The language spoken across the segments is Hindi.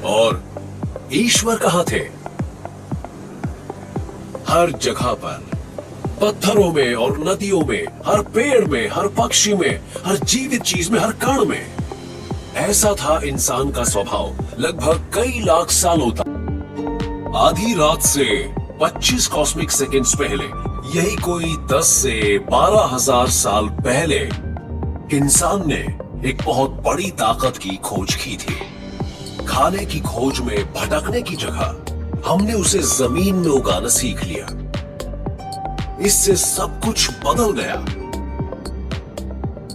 और ईश्वर कहां थे? हर जगह पर, पत्थरों में और नदियों में, हर पेड़ में, हर पक्षी में, हर जीवित चीज में, हर कण में। ऐसा था इंसान का स्वभाव लगभग कई लाख सालों तक। आधी रात से 25 कॉस्मिक सेकंड्स पहले, यही कोई 10 से 12,000 साल पहले, इंसान ने एक बहुत बड़ी ताकत की खोज की थी। खाने की खोज में भटकने की जगह हमने उसे जमीन में उगाना सीख लिया। इससे सब कुछ बदल गया।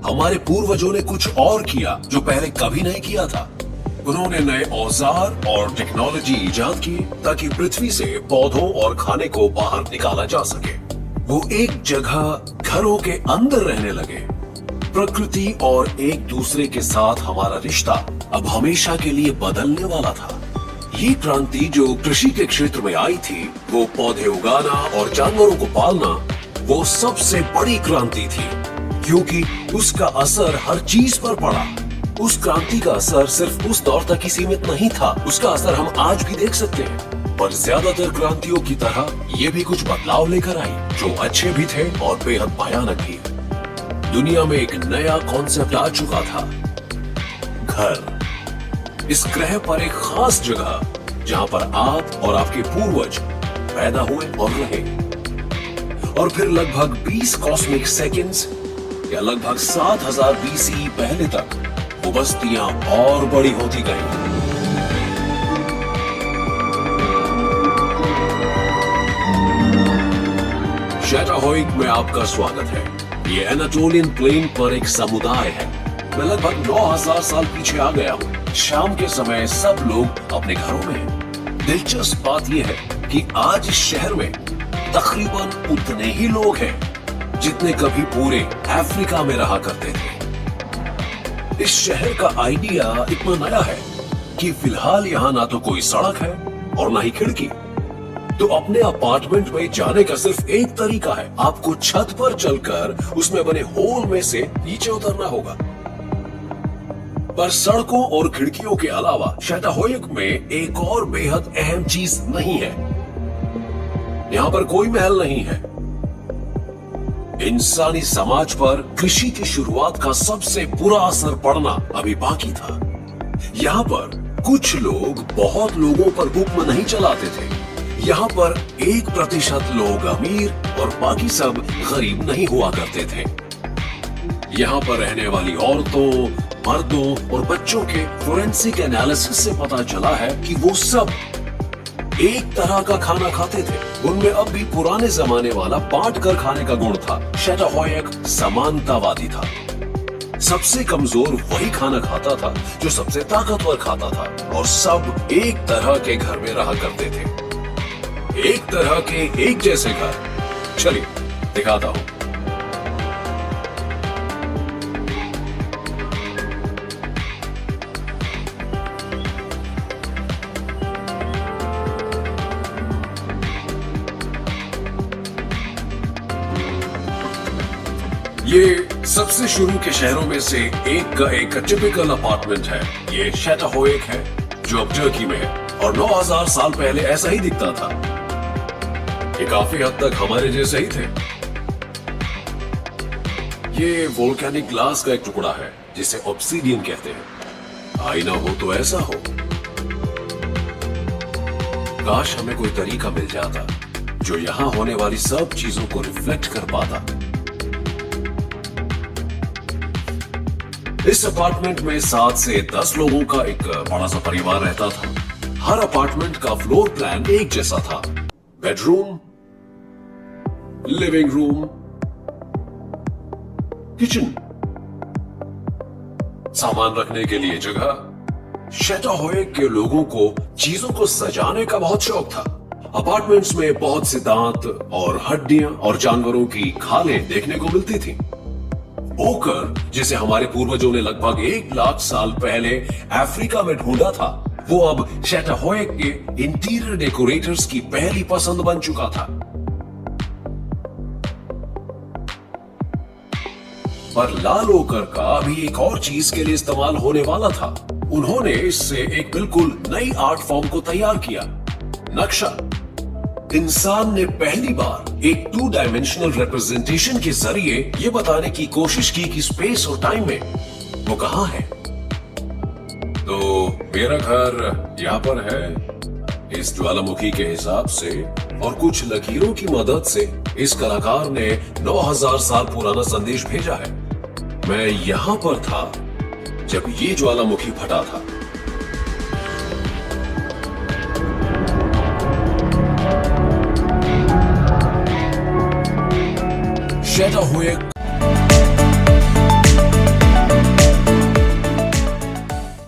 हमारे पूर्वजों ने कुछ और किया जो पहले कभी नहीं किया था। उन्होंने नए औजार और टेक्नोलॉजी इजाद की ताकि पृथ्वी से पौधों और खाने को बाहर निकाला जा सके। वो एक जगह घरों के अंदर रहने लगे। प्रकृति और एक दूसरे के साथ हमारा रिश्ता अब हमेशा के लिए बदलने वाला था। ये क्रांति जो कृषि के क्षेत्र में आई थी, वो पौधे उगाना और जानवरों को पालना, वो सबसे बड़ी क्रांति थी, क्योंकि उसका असर हर चीज पर पड़ा। उस क्रांति का असर सिर्फ उस दौर तक ही सीमित नहीं था, उसका असर हम आज भी देख सकते हैं। पर ज्यादातर क्रांतियों की तरह ये भी कुछ बदलाव लेकर आई, जो अच्छे भी थे और बेहद भयानक भी। दुनिया में एक नया कॉन्सेप्ट आ चुका था, घर। इस ग्रह पर एक खास जगह जहां पर आप और आपके पूर्वज पैदा हुए और रहे। और फिर लगभग 20 कॉस्मिक सेकंड्स या लगभग 7000 BCE पहले तक वो बस्तियां और बड़ी होती गई। शैटाहोइक में आपका स्वागत है। ये एनाटोलियन प्लेन पर एक समुदाय है। मैं लगभग 9000 साल पीछे आ गया हूँ। शाम के समय सब लोग अपने घरों में हैं। दिलचस्प बात यह है कि आज इस शहर में तकरीबन उतने ही लोग हैं जितने कभी पूरे अफ्रीका में रहा करते थे। इस शहर का आइडिया इतना नया है कि फिलहाल यहाँ ना तो कोई सड़क है और ना ही खिड़की। तो अपने अपार्टमेंट में जाने का सिर्फ एक तरीका है, आपको छत पर चलकर उसमें बने होल में से नीचे उतरना होगा। पर सड़कों और खिड़कियों के अलावा शैटाहोइक में एक और बेहद अहम चीज नहीं है। यहां पर कोई महल नहीं है। इंसानी समाज पर कृषि की शुरुआत का सबसे बुरा असर पड़ना अभी बाकी था। यहां पर कुछ लोग बहुत लोगों पर हुक्म नहीं चलाते थे। यहाँ पर 1% लोग अमीर और बाकी सब गरीब नहीं हुआ करते थे। यहाँ पर रहने वाली औरतों, मर्दों और बच्चों के फोरेंसिक एनालिसिस से पता चला है कि वो सब एक तरह का खाना खाते थे। उनमें अब भी पुराने जमाने वाला बांट कर खाने का गुण था। शैटाहोइक समानतावादी था। सबसे कमजोर वही खाना खाता था जो सबसे ताकतवर खाता था, और सब एक तरह के घर में रहा करते थे। एक तरह के एक जैसे घर। चलिए दिखाता हूं। ये सबसे शुरू के शहरों में से एक का एक टिपिकल अपार्टमेंट है। ये शैटाहोइक है जो अब टर्की में है, और 9000 साल पहले ऐसा ही दिखता था। ये काफी हद तक हमारे जैसे ही थे। ये वोल्केनिक ग्लास का एक टुकड़ा है जिसे ऑब्सीडियन कहते हैं। आईना हो तो ऐसा हो। काश हमें कोई तरीका मिल जाता जो यहां होने वाली सब चीजों को रिफ्लेक्ट कर पाता। इस अपार्टमेंट में 7 से 10 लोगों का एक बड़ा सा परिवार रहता था। हर अपार्टमेंट का फ्लोर प्लान एक जैसा था। बेडरूम, लिविंग रूम, किचन, सामान रखने के लिए जगह। शैटाहोइक के लोगों को चीजों को सजाने का बहुत शौक था। अपार्टमेंट्स में बहुत से दांत और हड्डियां और जानवरों की खालें देखने को मिलती थी। ओकर, जिसे हमारे पूर्वजों ने लगभग 1 लाख साल पहले अफ्रीका में ढूंढा था, वो अब शैटाहोइक के इंटीरियर डेकोरेटर्स की पहली पसंद बन चुका था। पर लाल ओकर का अभी एक और चीज के लिए इस्तेमाल होने वाला था। उन्होंने इससे एक बिल्कुल नई आर्ट फॉर्म को तैयार किया, नक्शा। इंसान ने पहली बार एक 2 डायमेंशनल रिप्रेजेंटेशन के जरिए यह बताने की कोशिश की कि स्पेस और टाइम में वो कहां है। तो मेरा घर यहां पर है इस ज्वालामुखी के हिसाब से, और कुछ लकीरों की मदद से इस कलाकार ने 9000 साल पुराना संदेश भेजा है। मैं यहां पर था जब ये ज्वालामुखी फटा था। शेटर हुए